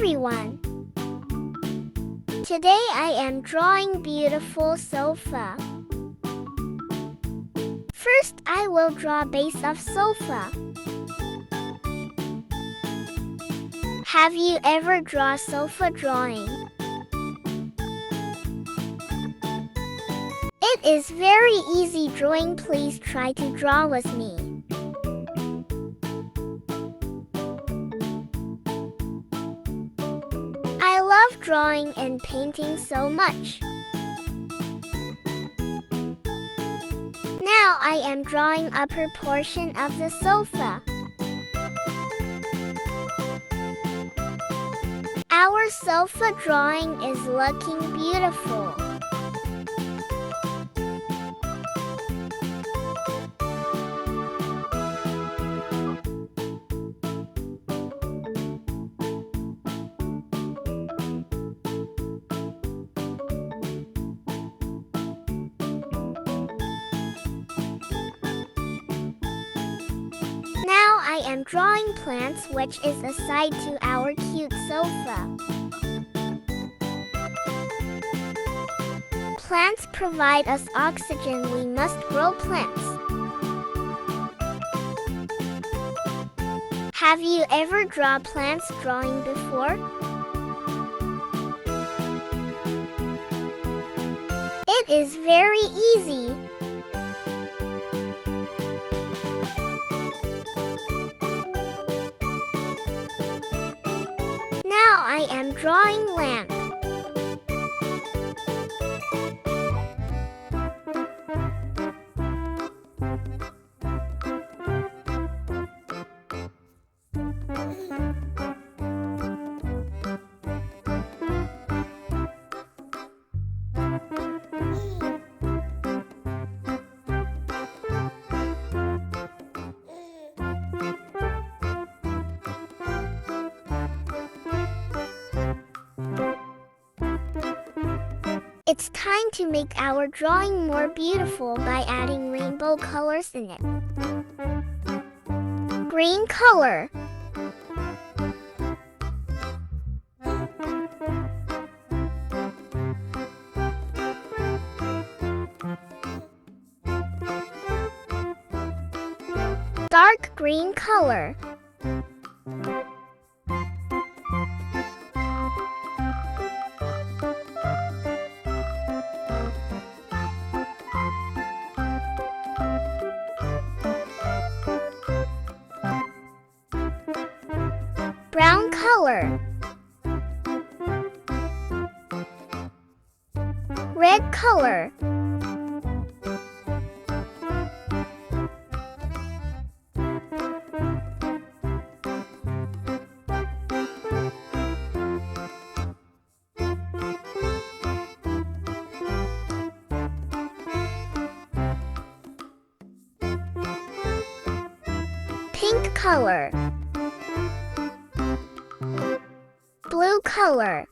everyone! Today I am drawing beautiful sofa. First I will draw base of sofa. Have you ever drawn sofa drawing? It is very easy drawing. Please try to draw with me. I love drawing and painting so much. Now I am drawing upper portion of the sofa. Our sofa drawing is looking beautiful. Now I am drawing plants, which is a side to our cute sofa. Plants provide us oxygen. We must grow plants. Have you ever drawn plants drawing before? It is very easy. Now I am drawing lamp. It's time to make our drawing more beautiful by adding rainbow colors in it. Green color. Dark green color. Brown color. Red color. Pink color. Blue color.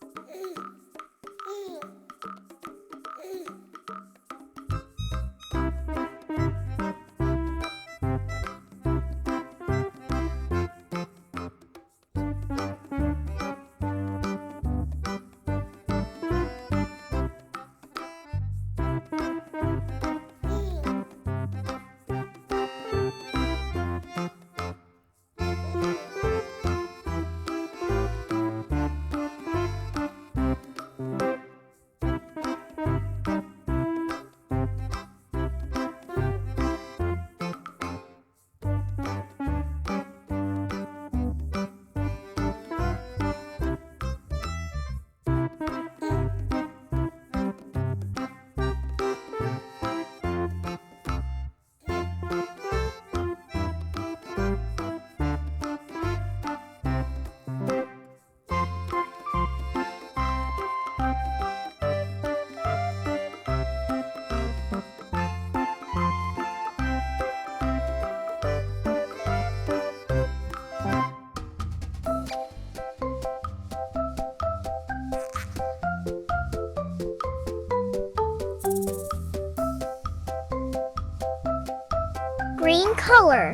Green color.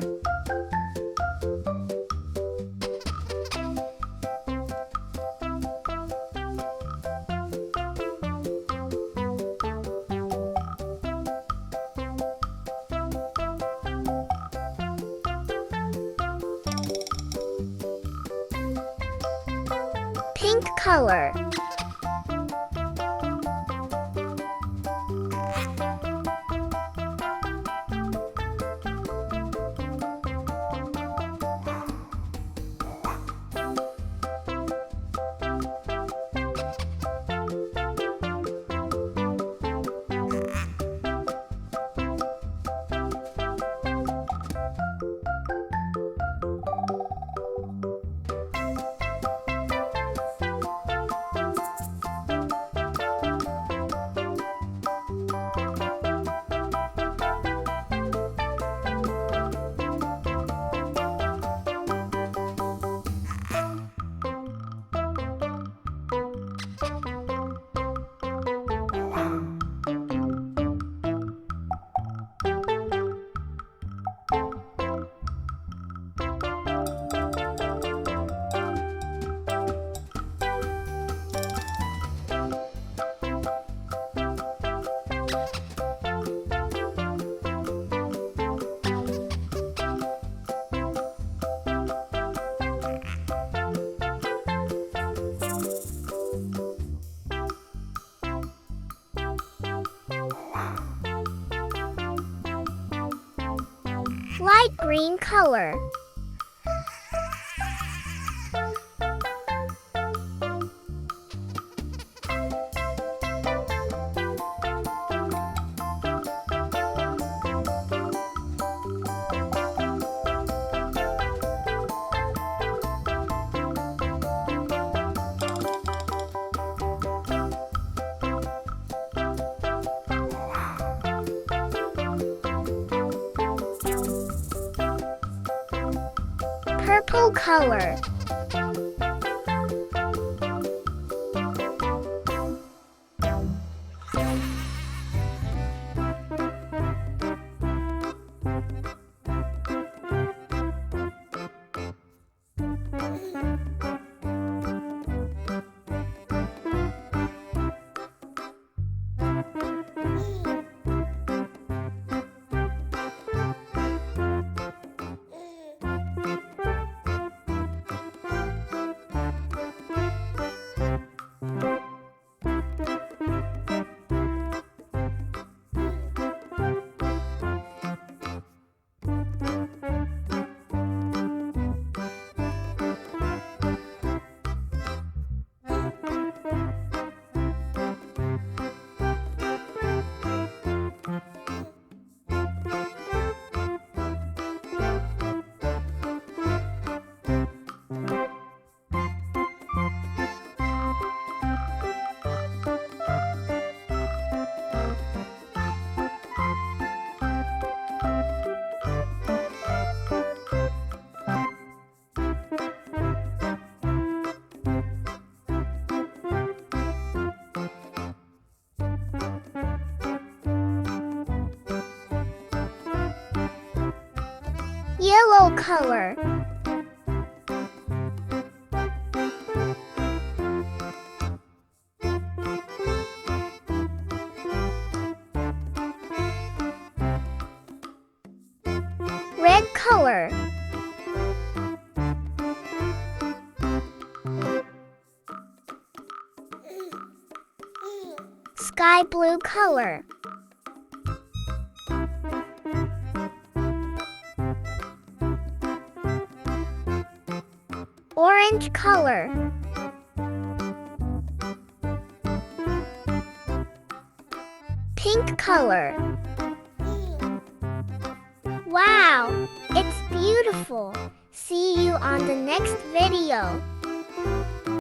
Pink color. Light green color. Purple color. Yellow color. Red color. Sky blue color. Orange color. Pink color. Wow, it's beautiful. See you on the next video.